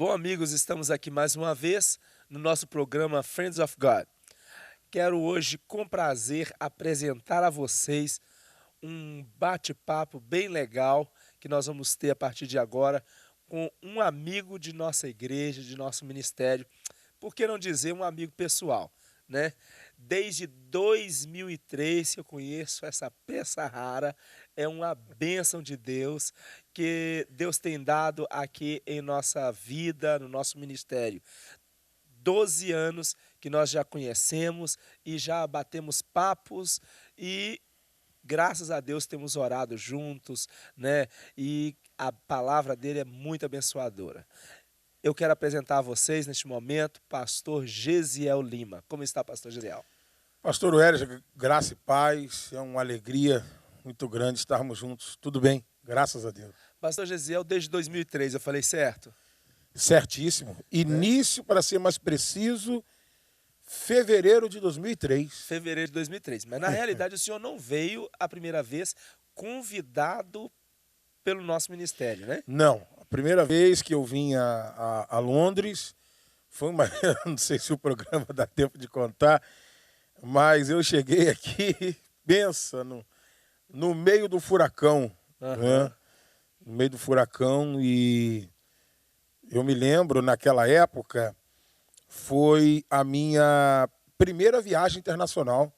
Bom, amigos, estamos aqui mais uma vez no nosso programa Friends of God. Quero hoje, com prazer, apresentar a vocês um bate-papo bem legal que nós vamos ter a partir de agora com um amigo de nossa igreja, de nosso ministério. Por que não dizer um amigo pessoal, né? Desde 2003 que eu conheço essa peça rara, é uma bênção de Deus que Deus tem dado aqui em nossa vida, no nosso ministério. 12 anos que nós já conhecemos e já batemos papos e graças a Deus temos orado juntos, né? E a palavra dele é muito abençoadora. Eu quero apresentar a vocês, neste momento, pastor Gesiel Lima. Como está, pastor Gesiel? Pastor Wellington, graça e paz, é uma alegria muito grande estarmos juntos. Tudo bem, graças a Deus. Pastor Gesiel, desde 2003, eu falei certo? Certíssimo. Início, para ser mais preciso, fevereiro de 2003. Fevereiro de 2003. Mas, na realidade, o senhor não veio a primeira vez convidado pelo nosso ministério, né? Não, a primeira vez que eu vim a Londres foi uma... Não sei se o programa dá tempo de contar, mas eu cheguei aqui, pensa, no meio do furacão, né? No meio do furacão, e eu me lembro, naquela época, foi a minha primeira viagem internacional.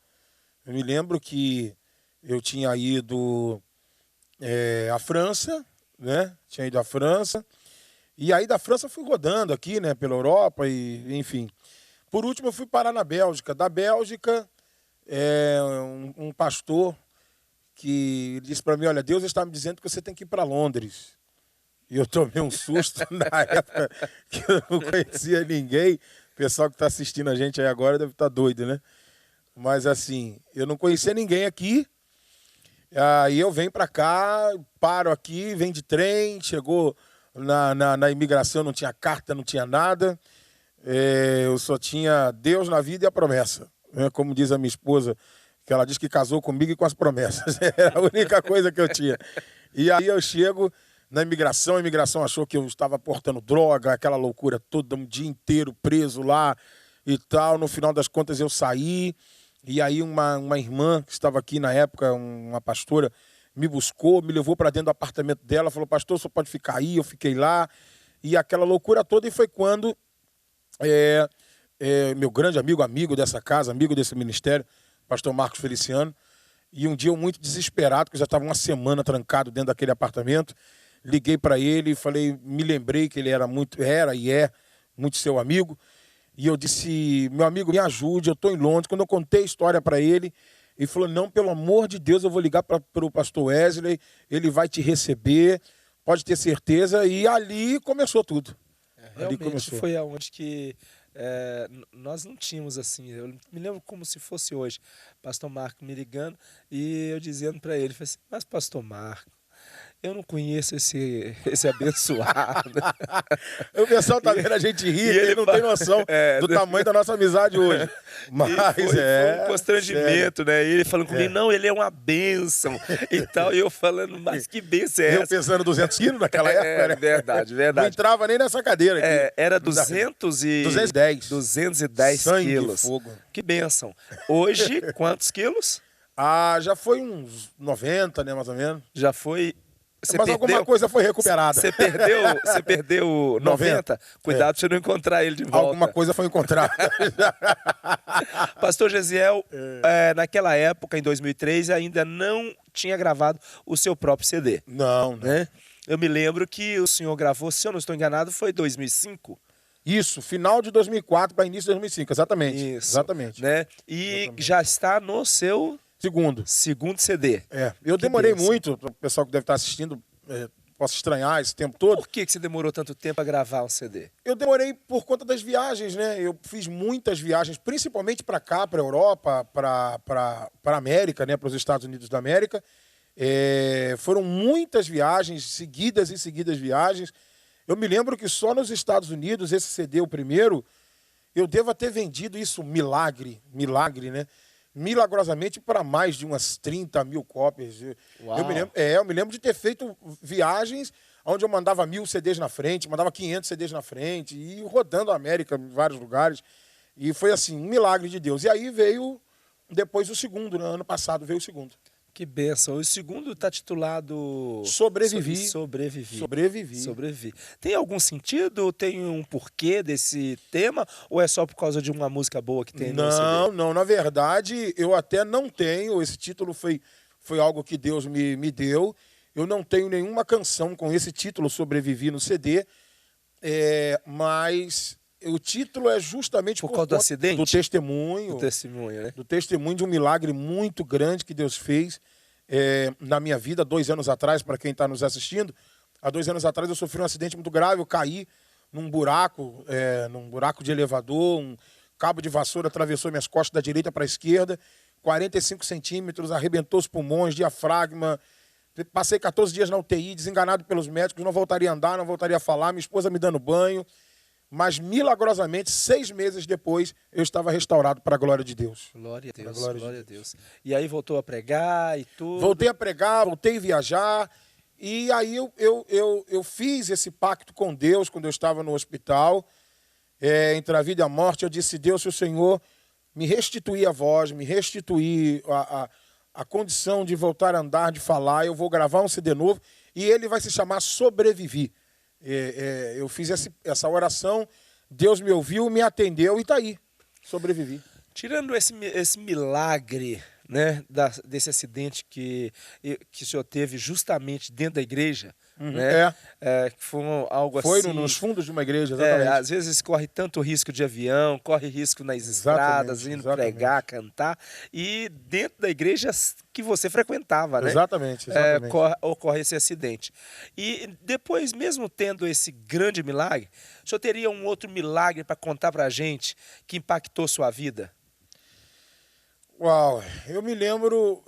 Eu me lembro que eu tinha ido à França, né? Tinha ido à França, e aí da França fui rodando aqui, né, pela Europa, e enfim. Por último, eu fui parar na Bélgica. Da Bélgica, um pastor que disse para mim, olha, Deus está me dizendo que você tem que ir para Londres. E eu tomei um susto na época que eu não conhecia ninguém. O pessoal que está assistindo a gente aí agora deve estar doido, né? Mas assim, eu não conhecia ninguém aqui. Aí eu venho para cá, paro aqui, venho de trem, chegou na imigração, não tinha carta, não tinha nada. Eu só tinha Deus na vida e a promessa. Como diz a minha esposa, que ela diz que casou comigo e com as promessas. Era a única coisa que eu tinha. E aí eu chego na imigração, a imigração achou que eu estava portando droga, aquela loucura toda, um dia inteiro preso lá e tal. No final das contas eu saí, e aí uma irmã que estava aqui na época, uma pastora, me buscou, me levou para dentro do apartamento dela, falou, pastor, só pode ficar aí. Eu fiquei lá, e aquela loucura toda, e foi quando meu grande amigo dessa casa, amigo desse ministério, pastor Marcos Feliciano, e um dia eu muito desesperado, porque eu já estava uma semana trancado dentro daquele apartamento, liguei para ele e falei, me lembrei que ele era e é muito seu amigo, e eu disse, meu amigo, me ajude, eu estou em Londres. Quando eu contei a história para ele, ele falou, não, pelo amor de Deus, eu vou ligar para o pastor Wesley, ele vai te receber, pode ter certeza, e ali começou tudo. Realmente foi aonde que nós não tínhamos assim, eu me lembro como se fosse hoje, pastor Marco me ligando e eu dizendo para ele, falei assim, mas pastor Marco, eu não conheço esse abençoado. O pessoal tá vendo a gente rir, ele não tem noção do tamanho da nossa amizade hoje. Mas foi um constrangimento, né? E ele falando comigo, não, ele é uma bênção e tal. E eu falando, mas que bênção é essa? Eu pesando 200 quilos naquela época, né? Verdade. Não entrava nem nessa cadeira aqui. Era 210 Sangue, quilos. Fogo. Que bênção. Hoje, quantos quilos? Já foi uns 90, né, mais ou menos. Já foi... Mas alguma coisa foi recuperada. Você perdeu 90? Cuidado pra você não encontrar ele de volta. Alguma coisa foi encontrada. Pastor Gesiel, naquela época, em 2003, ainda não tinha gravado o seu próprio CD. Não. Né? Eu me lembro que o senhor gravou, se eu não estou enganado, foi 2005? Isso, final de 2004 para início de 2005, exatamente. Isso, exatamente. Né? E já está no seu... Segundo CD. Eu demorei muito, o pessoal que deve estar assistindo possa estranhar esse tempo todo. Por que você demorou tanto tempo a gravar um CD? Eu demorei por conta das viagens, né? Eu fiz muitas viagens, principalmente para cá, para a Europa, para a América, né? Para os Estados Unidos da América. Foram muitas viagens, seguidas e seguidas viagens. Eu me lembro que só nos Estados Unidos, esse CD, o primeiro, eu devo ter vendido isso, milagre, né? Milagrosamente para mais de umas 30 mil cópias. Eu me lembro de ter feito viagens onde eu mandava 1000 CDs na frente, mandava 500 CDs na frente, e rodando a América em vários lugares. E foi assim, um milagre de Deus. E aí veio depois o segundo, no ano passado veio o segundo. Que bênção. O segundo está titulado... Sobrevivi. Sobrevivi. Tem algum sentido? Tem um porquê desse tema? Ou é só por causa de uma música boa que tem no CD? Não. Na verdade, eu até não tenho. Esse título foi algo que Deus me deu. Eu não tenho nenhuma canção com esse título, Sobrevivi, no CD. Mas o título é justamente por causa do acidente? Do testemunho. Do testemunho, né? Do testemunho de um milagre muito grande que Deus fez na minha vida, 2 anos atrás, para quem está nos assistindo. Há 2 anos atrás eu sofri um acidente muito grave, eu caí num buraco de elevador, um cabo de vassoura atravessou minhas costas da direita para a esquerda, 45 centímetros, arrebentou os pulmões, diafragma. Passei 14 dias na UTI, desenganado pelos médicos, não voltaria a andar, não voltaria a falar, minha esposa me dando banho. Mas, milagrosamente, 6 meses depois, eu estava restaurado para a glória de Deus. Glória a Deus. E aí voltou a pregar e tudo? Voltei a pregar, voltei a viajar. E aí eu fiz esse pacto com Deus quando eu estava no hospital. Entre a vida e a morte, eu disse, Deus, se o Senhor me restituir a voz, me restituir a condição de voltar a andar, de falar, eu vou gravar um CD novo e ele vai se chamar Sobrevivi. Eu fiz essa oração, Deus me ouviu, me atendeu e está aí, sobrevivi. Tirando esse milagre, né, desse acidente que o senhor teve justamente dentro da igreja, né? Que foi algo assim... Foi nos fundos de uma igreja, exatamente. Às vezes corre tanto risco de avião, corre risco nas estradas, indo pregar, cantar, e dentro da igreja que você frequentava, né? Exatamente. Ocorre esse acidente. E depois, mesmo tendo esse grande milagre, o senhor teria um outro milagre para contar para a gente que impactou sua vida? Uau, eu me lembro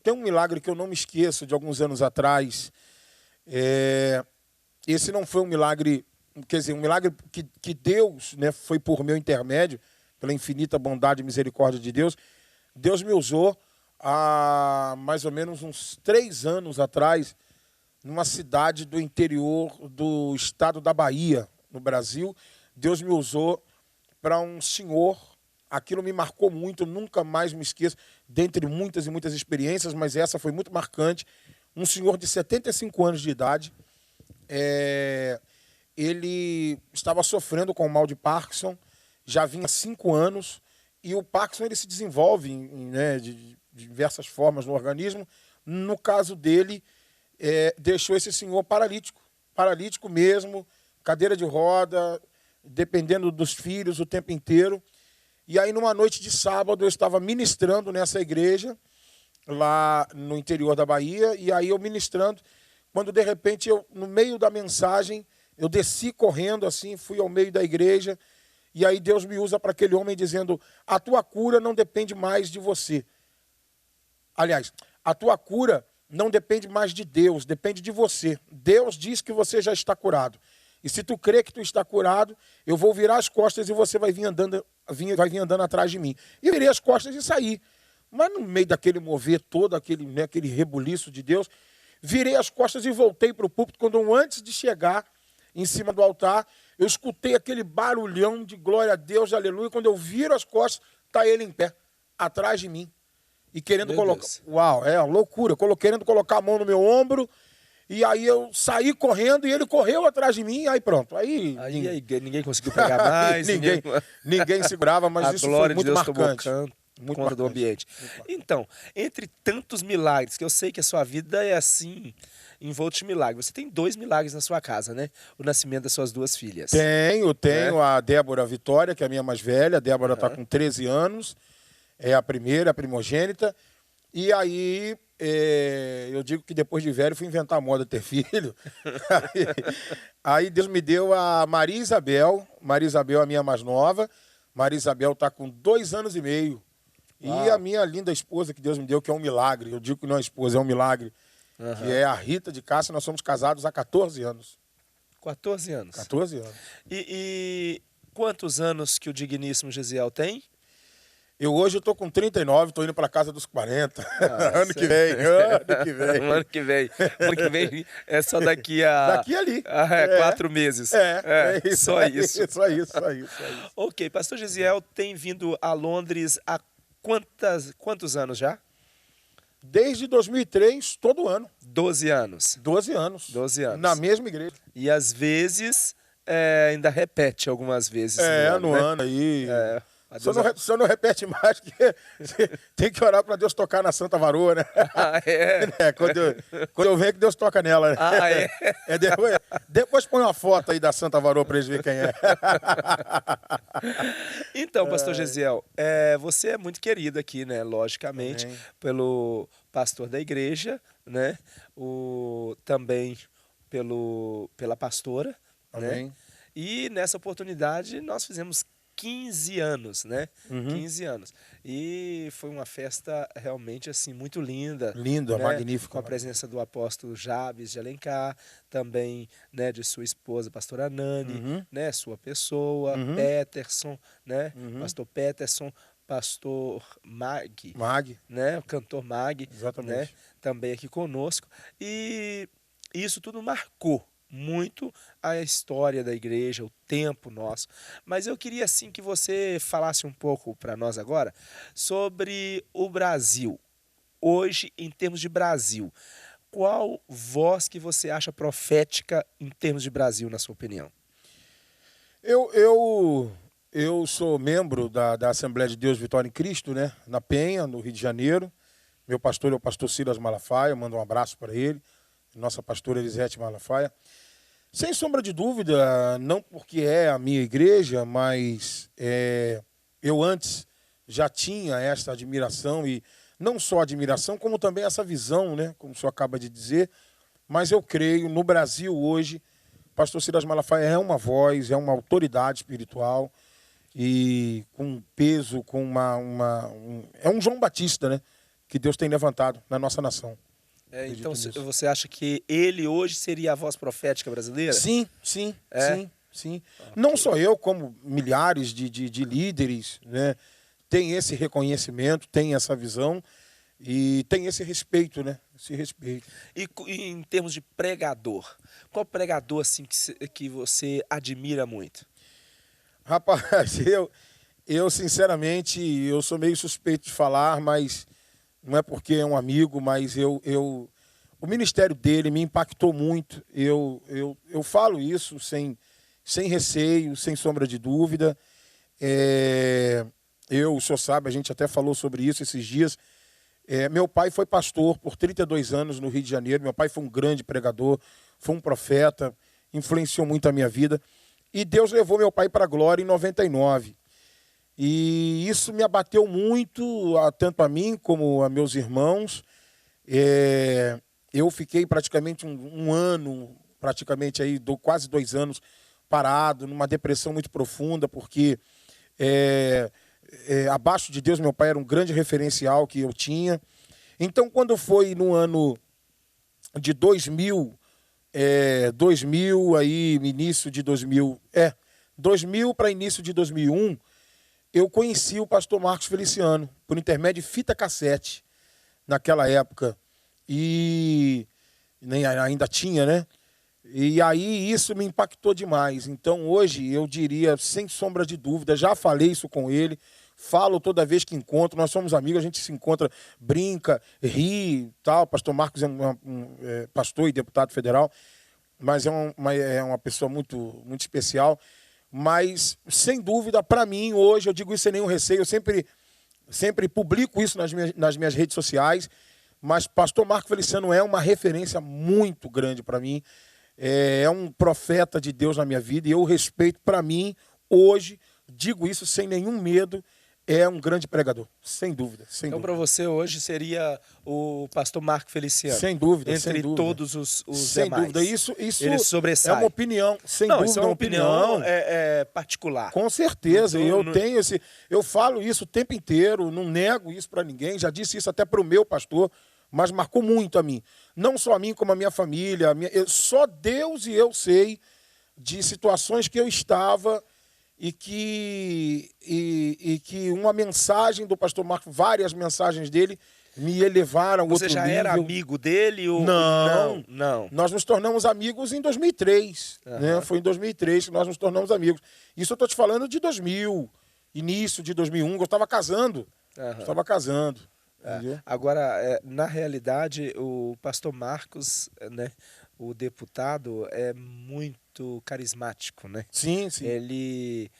tem um milagre que eu não me esqueço de alguns anos atrás. Esse não foi um milagre, quer dizer, um milagre que Deus, né, foi por meu intermédio, pela infinita bondade e misericórdia de Deus. Deus me usou há mais ou menos uns 3 anos atrás, numa cidade do interior do estado da Bahia, no Brasil. Deus me usou para um senhor. Aquilo me marcou muito, nunca mais me esqueço, dentre muitas e muitas experiências, mas essa foi muito marcante. Um senhor de 75 anos de idade, ele estava sofrendo com o mal de Parkinson, já vinha há 5 anos, e o Parkinson ele se desenvolve de diversas formas no organismo. No caso dele, deixou esse senhor paralítico mesmo, cadeira de roda, dependendo dos filhos o tempo inteiro. E aí, numa noite de sábado, eu estava ministrando nessa igreja, lá no interior da Bahia, e aí eu ministrando, quando de repente, no meio da mensagem, eu desci correndo assim, fui ao meio da igreja, e aí Deus me usa para aquele homem dizendo, a tua cura não depende mais de você. Aliás, a tua cura não depende mais de Deus, depende de você. Deus diz que você já está curado. E se tu crê que tu está curado, eu vou virar as costas e você vai vir andando atrás de mim. E eu virei as costas e saí. Mas no meio daquele mover todo, aquele rebuliço de Deus, virei as costas e voltei para o púlpito. Quando antes de chegar em cima do altar, eu escutei aquele barulhão de glória a Deus, aleluia. Quando eu viro as costas, está ele em pé, atrás de mim. E querendo colocar... Uau, loucura. Querendo colocar a mão no meu ombro. E aí eu saí correndo e ele correu atrás de mim, e aí pronto. Aí ninguém conseguiu pegar mais. ninguém segurava, mas isso foi muito marcante. Muito conta do ambiente. Então, entre tantos milagres, que eu sei que a sua vida é assim, envolta de milagres. Você tem 2 milagres na sua casa, né? O nascimento das suas 2 filhas. Tenho a Débora Vitória, que é a minha mais velha. A Débora está com 13 anos. É a primeira, a primogênita. E aí... eu digo que depois de velho fui inventar a moda de ter filho. Aí Deus me deu a Maria Isabel. Maria Isabel é a minha mais nova. Maria Isabel está com 2 anos e meio. E a minha linda esposa que Deus me deu, que é um milagre. Eu digo que não é esposa, é um milagre. Que é a Rita de Cássia. Nós somos casados há 14 anos. 14 anos? 14 anos. E quantos anos que o digníssimo Gesiel tem? Hoje eu tô com 39, tô indo para casa dos 40. Ah, Ano que vem, ano que vem. ano que vem. Ano que vem é só daqui a, Daqui ali. 4 meses. É isso. Só isso. Só isso. Ok, pastor Gisiel tem vindo a Londres há quantos anos já? Desde 2003, todo ano. 12 anos. 12 anos. 12 anos. Na mesma igreja. E às vezes ainda repete algumas vezes No né? ano aí. A Só Deus não repete mais, porque tem que orar para Deus tocar na Santa Varoa, né? Ah, é? Quando eu venho que Deus toca nela, né? Ah, é? Depois põe uma foto aí da Santa Varoa para eles verem quem é. Então, pastor Gesiel, você é muito querido aqui, né? Logicamente, Amém. pelo pastor da igreja, né? Também pela pastora, Amém. né? E nessa oportunidade nós fizemos 15 anos, né? 15 anos. E foi uma festa realmente assim muito linda. Linda, né? magnífica. Com a presença do apóstolo Jabes de Alencar, também, né, de sua esposa, pastora Nani, né, sua pessoa, Peterson, né? Pastor Peterson, pastor Mag, né, o cantor Mag, Exatamente. né, também aqui conosco. E isso tudo marcou muito a história da igreja, o tempo nosso. Mas eu queria assim que você falasse um pouco para nós agora sobre o Brasil. Hoje, em termos de Brasil, qual voz que você acha profética em termos de Brasil, na sua opinião? Eu sou membro da Assembleia de Deus Vitória em Cristo, né? Na Penha, no Rio de Janeiro. Meu pastor é o pastor Silas Malafaia, eu mando um abraço para ele. Nossa pastora Elisete Malafaia. Sem sombra de dúvida, não porque é a minha igreja, mas eu antes já tinha esta admiração, e não só admiração, como também essa visão, né? Como o senhor acaba de dizer. Mas eu creio, no Brasil hoje, pastor Silas Malafaia é uma voz, é uma autoridade espiritual, e com peso, com é um João Batista, né? Que Deus tem levantado na nossa nação. Então você acha que ele hoje seria a voz profética brasileira? Sim. Okay. Não só eu, como milhares de líderes, né, tem esse reconhecimento, tem essa visão e tem esse respeito, né? Esse respeito. E em termos de pregador, qual pregador assim que você admira muito? Rapaz, eu sinceramente, eu sou meio suspeito de falar, mas não é porque é um amigo, mas o ministério dele me impactou muito. Eu falo isso sem receio, sem sombra de dúvida. O senhor sabe, a gente até falou sobre isso esses dias. Meu pai foi pastor por 32 anos no Rio de Janeiro. Meu pai foi um grande pregador, foi um profeta, influenciou muito a minha vida. E Deus levou meu pai para a glória em 99. E isso me abateu muito, tanto a mim como a meus irmãos. Eu fiquei praticamente um ano, praticamente aí, quase 2 anos, parado, numa depressão muito profunda, porque abaixo de Deus, meu pai era um grande referencial que eu tinha. Então, quando foi no ano de 2000, aí, início de 2000 para início de 2001, eu conheci o pastor Marcos Feliciano, por intermédio de fita cassete, naquela época. E nem ainda tinha, né? E aí isso me impactou demais. Então hoje eu diria, sem sombra de dúvida, já falei isso com ele, falo toda vez que encontro, nós somos amigos, a gente se encontra, brinca, ri, tal. Pastor Marcos é pastor e deputado federal, mas é uma pessoa muito, muito especial. Mas, sem dúvida, para mim, hoje, eu digo isso sem nenhum receio, eu sempre publico isso nas minhas redes sociais, mas pastor Marcos Feliciano é uma referência muito grande para mim, é um profeta de Deus na minha vida, e eu respeito, para mim, hoje, digo isso sem nenhum medo, é um grande pregador, sem dúvida. Então, para você, hoje, seria o pastor Marcos Feliciano? Sem dúvida, entre todos os sem demais. Dúvida. Isso ele sobressai. É uma opinião, sem dúvida. Isso é uma opinião particular. Com certeza, eu falo isso o tempo inteiro, não nego isso para ninguém, já disse isso até para o meu pastor, mas marcou muito a mim. Não só a mim, como a minha família. Só Deus e eu sei de situações que eu estava e que uma mensagem do pastor Marcos, várias mensagens dele, me elevaram a outro Você já nível. era amigo dele? Ou... Não. Não. Nós nos tornamos amigos em 2003. Né? Foi em 2003 que nós nos tornamos amigos. Isso eu estou te falando de 2000, início de 2001, eu estava casando. Estava casando. Agora, na realidade, o pastor Marcos, né, o deputado, é muito carismático, né? Sim, sim. Ele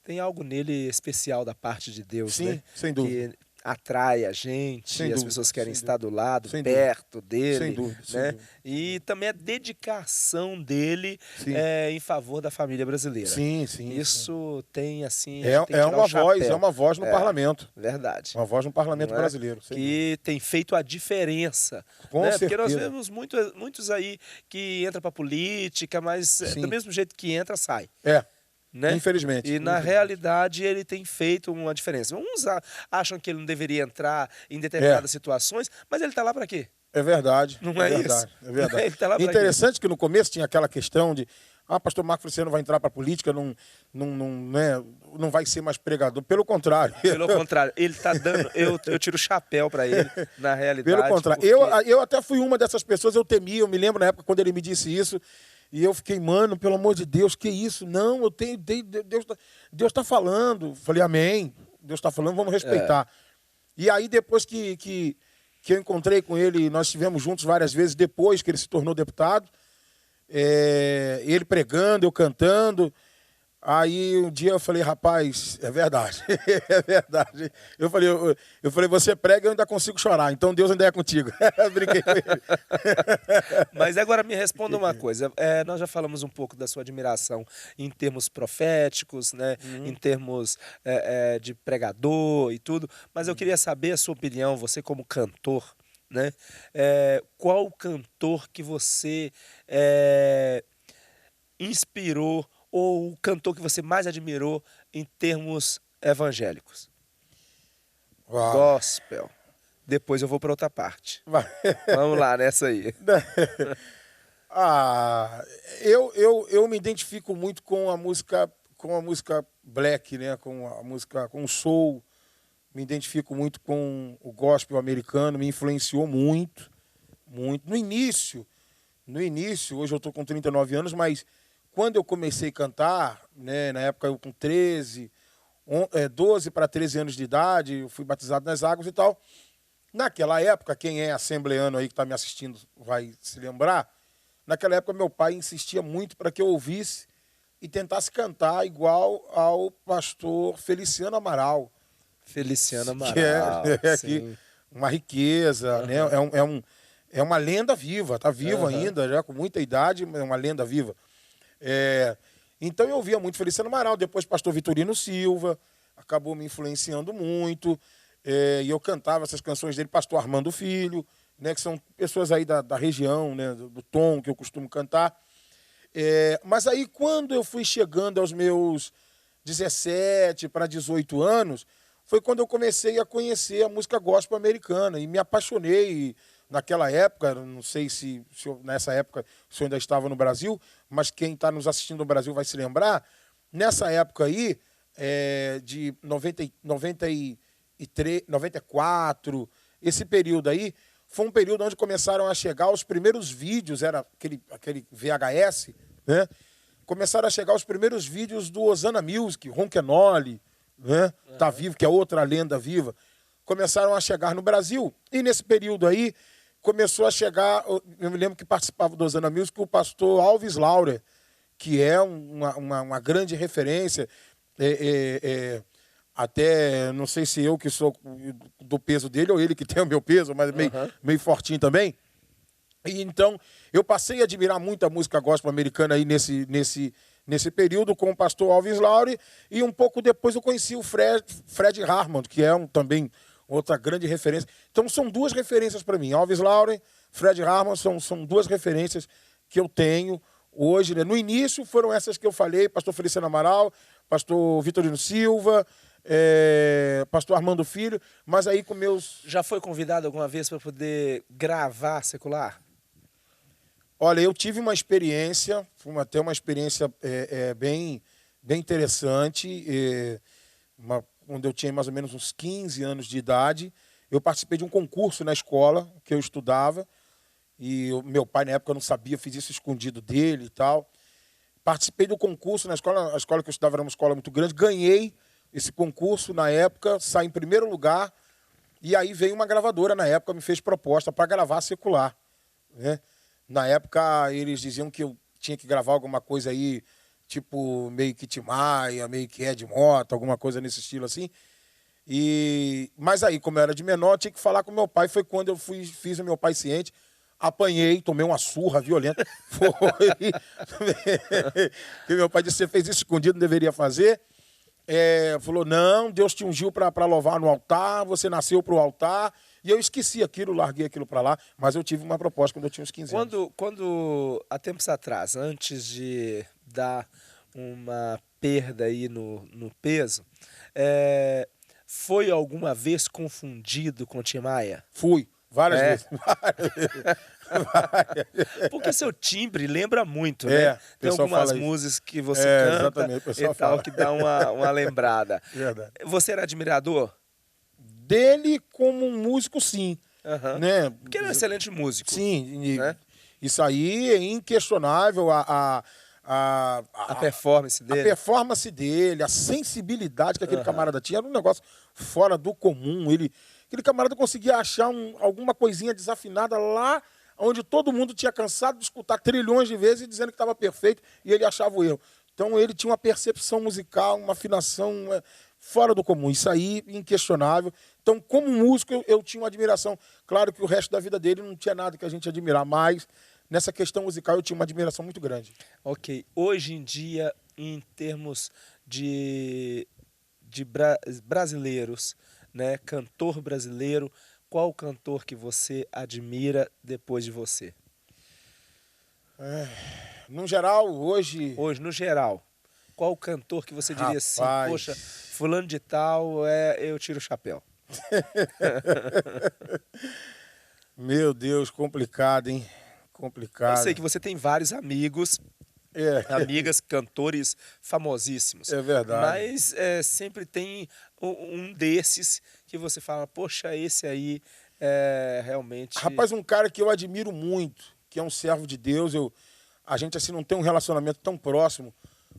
tem algo nele especial da parte de Deus, Sim, né? sem dúvida. Que atrai a gente, Sem as dúvida, pessoas querem sem estar do lado, sem perto dele, Sem dúvida, sem né? dúvida. E também a dedicação dele Sim. em favor da família brasileira. Sim, sim. Isso tem, assim, É, tem que tirar o chapéu. é uma voz no parlamento. Verdade. Uma voz no parlamento brasileiro. Que tem feito a diferença. Com né? certeza. Porque nós vemos muitos aí que entram para política, mas do mesmo jeito que entra, sai. Né? Infelizmente. E na realidade ele tem feito uma diferença. Uns acham que ele não deveria entrar em determinadas situações, mas ele está lá para quê? É verdade. Não é verdade, isso? É verdade. Ele tá lá pra Interessante que no começo tinha aquela questão de pastor Marcos, você não vai entrar para a política, não vai ser mais pregador. Pelo contrário. Pelo contrário, ele está dando... Eu tiro o chapéu para ele, na realidade. Pelo contrário. Porque... Eu até fui uma dessas pessoas, eu temia, eu me lembro na época quando ele me disse isso, e eu fiquei, mano, pelo amor de Deus, que isso? Não, Deus está falando. Falei, amém. Deus está falando, vamos respeitar. E aí, depois que eu encontrei com ele, nós estivemos juntos várias vezes, depois que ele se tornou deputado, ele pregando, eu cantando. Aí um dia eu falei, rapaz, é verdade, é verdade. Eu falei, você prega e eu ainda consigo chorar, então Deus ainda é contigo. Brinquei com ele. Mas agora me responda uma coisa, nós já falamos um pouco da sua admiração em termos proféticos, né? Em termos de pregador e tudo, mas eu queria saber a sua opinião, você como cantor, né? Qual o cantor que você inspirou ou o cantor que você mais admirou em termos evangélicos? Uau. Gospel. Depois eu vou para outra parte. Vamos lá, nessa aí. Eu me identifico muito com a música black, né? Com o soul. Me identifico muito com o gospel americano, me influenciou muito, muito. No início, hoje eu estou com 39 anos, mas quando eu comecei a cantar, né, na época eu com 12 para 13 anos de idade, eu fui batizado nas águas e tal. Naquela época, quem é assembleano aí que está me assistindo vai se lembrar, naquela época meu pai insistia muito para que eu ouvisse e tentasse cantar igual ao pastor Feliciano Amaral. Feliciano Amaral, que uma riqueza, né? É uma lenda viva, está vivo ainda, já com muita idade, é uma lenda viva. Então eu ouvia muito Feliciano Amaral, depois pastor Vitorino Silva, acabou me influenciando muito, e eu cantava essas canções dele, pastor Armando Filho, né, que são pessoas aí da região, né, do tom que eu costumo cantar. Mas aí quando eu fui chegando aos meus 17 para 18 anos, foi quando eu comecei a conhecer a música gospel americana e me apaixonei. Naquela época, não sei se nessa época o senhor ainda estava no Brasil, mas quem está nos assistindo no Brasil vai se lembrar, nessa época aí, de 93, 94, esse período aí, foi um período onde começaram a chegar os primeiros vídeos, era aquele VHS, né? Começaram a chegar os primeiros vídeos do Hosanna Music, Ronquenoli, né? Tá Vivo, que é outra lenda viva. Começaram a chegar no Brasil, e nesse período aí, começou a chegar, eu me lembro que participava do Hosanna Music o pastor Alves Laurer, que é uma grande referência, até, não sei se eu que sou do peso dele ou ele que tem o meu peso, mas meio fortinho também. E então, eu passei a admirar muito a música gospel americana aí nesse período com o pastor Alves Laurer, e um pouco depois eu conheci o Fred Harmon, que é também outra grande referência. Então, são duas referências para mim. Alves Laurer, Fred Harmon, são duas referências que eu tenho hoje. Né? No início, foram essas que eu falei, pastor Feliciano Amaral, pastor Vitorino Silva, pastor Armando Filho, mas aí com meus... Já foi convidado alguma vez para poder gravar secular? Olha, eu tive uma experiência, até uma experiência bem interessante. Quando eu tinha mais ou menos uns 15 anos de idade, eu participei de um concurso na escola que eu estudava. E meu pai, na época, não sabia, fiz isso escondido dele e tal. Participei do concurso na escola, a escola que eu estudava era uma escola muito grande. Ganhei esse concurso na época, saí em primeiro lugar. E aí veio uma gravadora, na época, me fez proposta para gravar secular, né? Na época, eles diziam que eu tinha que gravar alguma coisa aí, tipo meio que Tim Maia, meio que Ed Mota, alguma coisa nesse estilo assim. Mas aí, como eu era de menor, eu tinha que falar com meu pai. Foi quando eu fiz o meu pai ciente. Apanhei, tomei uma surra violenta. Foi. Que meu pai disse: você fez isso escondido, não deveria fazer. Falou: não, Deus te ungiu para louvar no altar, você nasceu para o altar. E eu esqueci aquilo, larguei aquilo para lá, mas eu tive uma proposta quando eu tinha uns 15 anos. Quando, há tempos atrás, antes de dar uma perda aí no peso, foi alguma vez confundido com Tim Maia? Fui, várias vezes. Porque seu timbre lembra muito, né? Tem algumas músicas que você canta e tal, que dá uma lembrada. Verdade. Você era admirador? Dele como um músico, sim. Né? Porque ele é um excelente músico. Sim, né? Isso aí é inquestionável. A performance dele. A performance dele, a sensibilidade que aquele camarada tinha, era um negócio fora do comum. Aquele camarada conseguia achar alguma coisinha desafinada lá onde todo mundo tinha cansado de escutar trilhões de vezes e dizendo que estava perfeito, e ele achava o erro. Então ele tinha uma percepção musical, uma afinação fora do comum. Isso aí, inquestionável. Então, como músico, eu tinha uma admiração. Claro que o resto da vida dele não tinha nada que a gente admirar, mas nessa questão musical eu tinha uma admiração muito grande. Ok. Hoje em dia, em termos de brasileiros, né, cantor brasileiro, qual cantor que você admira depois de você? No geral, hoje... Hoje, no geral, qual cantor que você diria assim, poxa, fulano de tal, eu tiro o chapéu? Meu Deus, complicado, hein? Complicado. Eu sei que você tem vários amigos, amigas, cantores famosíssimos. É verdade. Mas sempre tem um desses que você fala, poxa, esse aí realmente... Rapaz, um cara que eu admiro muito, que é um servo de Deus, a gente assim não tem um relacionamento tão próximo,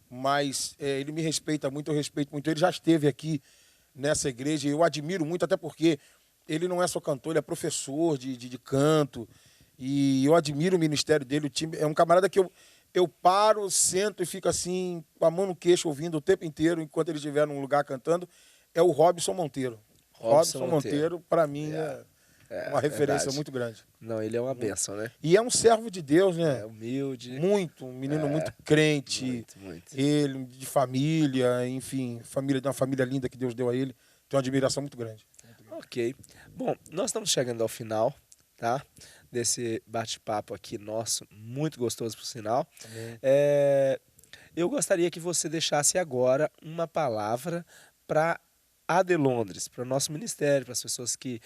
mas ele me respeita muito, eu respeito muito. Ele já esteve aqui nessa igreja e eu admiro muito, até porque ele não é só cantor, ele é professor de canto. E eu admiro o ministério dele, o time. É um camarada que eu paro, sento e fico assim, com a mão no queixo, ouvindo o tempo inteiro, enquanto ele estiver num lugar cantando. É o Robson Monteiro. Robson Monteiro, para mim, é uma referência muito grande. Não, ele é uma bênção, né? E é um servo de Deus, né? É humilde. Muito, um menino muito crente. Muito. Ele, de família, enfim, de uma família linda que Deus deu a ele. Tenho uma admiração muito grande. Ok. Bom, nós estamos chegando ao final, tá? Desse bate-papo aqui nosso, muito gostoso por sinal. Eu gostaria que você deixasse agora uma palavra para Adelondres, para o nosso ministério, para as pessoas que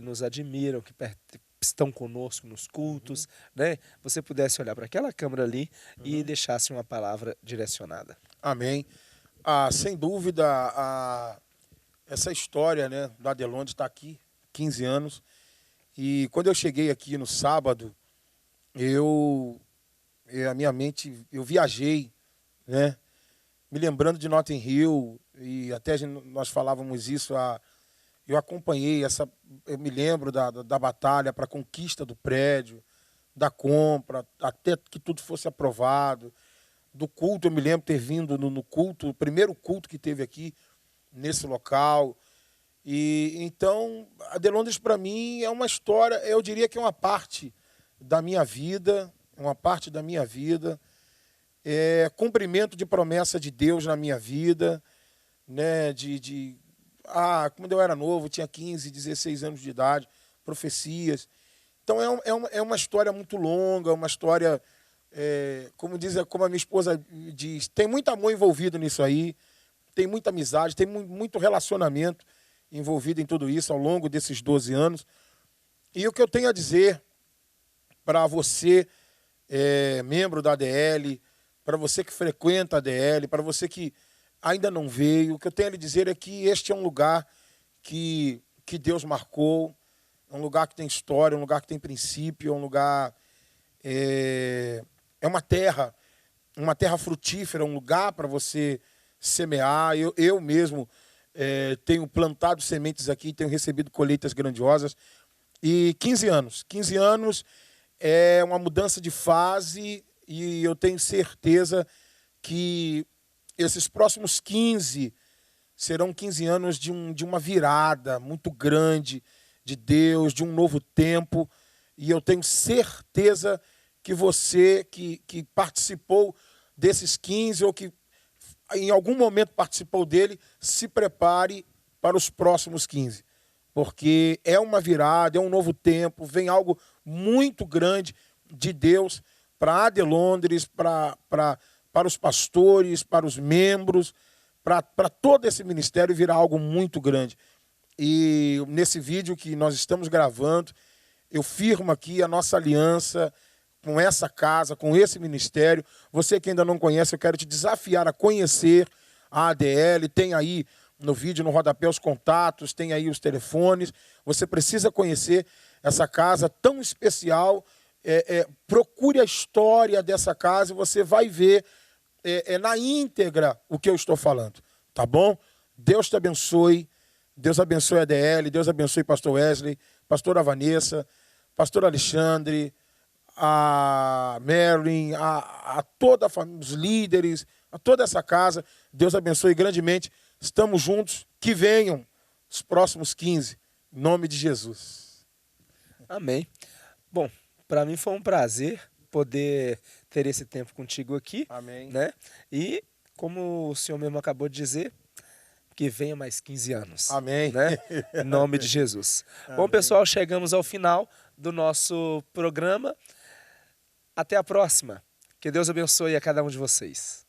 nos admiram, que estão conosco nos cultos, né? Você pudesse olhar para aquela câmera ali e deixasse uma palavra direcionada. Amém. Sem dúvida, essa história, né, da Adelondres está aqui, 15 anos. E quando eu cheguei aqui no sábado, a minha mente, eu viajei, né? Me lembrando de Notting Hill, e até nós falávamos isso, eu acompanhei eu me lembro da batalha para a conquista do prédio, da compra, até que tudo fosse aprovado, do culto. Eu me lembro ter vindo no culto, o primeiro culto que teve aqui, nesse local. E então, Adelondres para mim é uma história, eu diria que é uma parte da minha vida, cumprimento de promessa de Deus na minha vida, né? Quando eu era novo, tinha 15, 16 anos de idade, profecias. Então é uma história muito longa, uma história, como a minha esposa diz, tem muito amor envolvido nisso aí, tem muita amizade, tem muito relacionamento envolvido em tudo isso ao longo desses 12 anos. E o que eu tenho a dizer para você membro da ADL, para você que frequenta a ADL, para você que ainda não veio, o que eu tenho a lhe dizer é que este é um lugar que Deus marcou, é um lugar que tem história, um lugar que tem princípio, é um lugar... É uma terra frutífera, um lugar para você semear. Eu mesmo tenho plantado sementes aqui, tenho recebido colheitas grandiosas. E 15 anos é uma mudança de fase e eu tenho certeza que esses próximos 15 serão 15 anos de uma virada muito grande de Deus, de um novo tempo. E eu tenho certeza que você que participou desses 15 ou que em algum momento participou dele, se prepare para os próximos 15. Porque é uma virada, é um novo tempo, vem algo muito grande de Deus para a AD Londres, para os pastores, para os membros, para todo esse ministério virá algo muito grande. E nesse vídeo que nós estamos gravando, eu firmo aqui a nossa aliança com essa casa, com esse ministério. Você que ainda não conhece, eu quero te desafiar a conhecer a ADL. Tem aí no vídeo, no rodapé, os contatos, tem aí os telefones. Você precisa conhecer essa casa tão especial. Procure a história dessa casa e você vai ver na íntegra o que eu estou falando. Tá bom? Deus te abençoe. Deus abençoe a ADL. Deus abençoe pastor Wesley, pastora Vanessa, pastor Alexandre, a Marilyn, a toda a família, os líderes, a toda essa casa. Deus abençoe grandemente. Estamos juntos. Que venham os próximos 15. Em nome de Jesus. Amém. Bom, para mim foi um prazer poder ter esse tempo contigo aqui. Amém. Né? E, como o senhor mesmo acabou de dizer, que venha mais 15 anos. Amém. Né? Em nome de Jesus. Amém. Bom, pessoal, chegamos ao final do nosso programa. Até a próxima. Que Deus abençoe a cada um de vocês.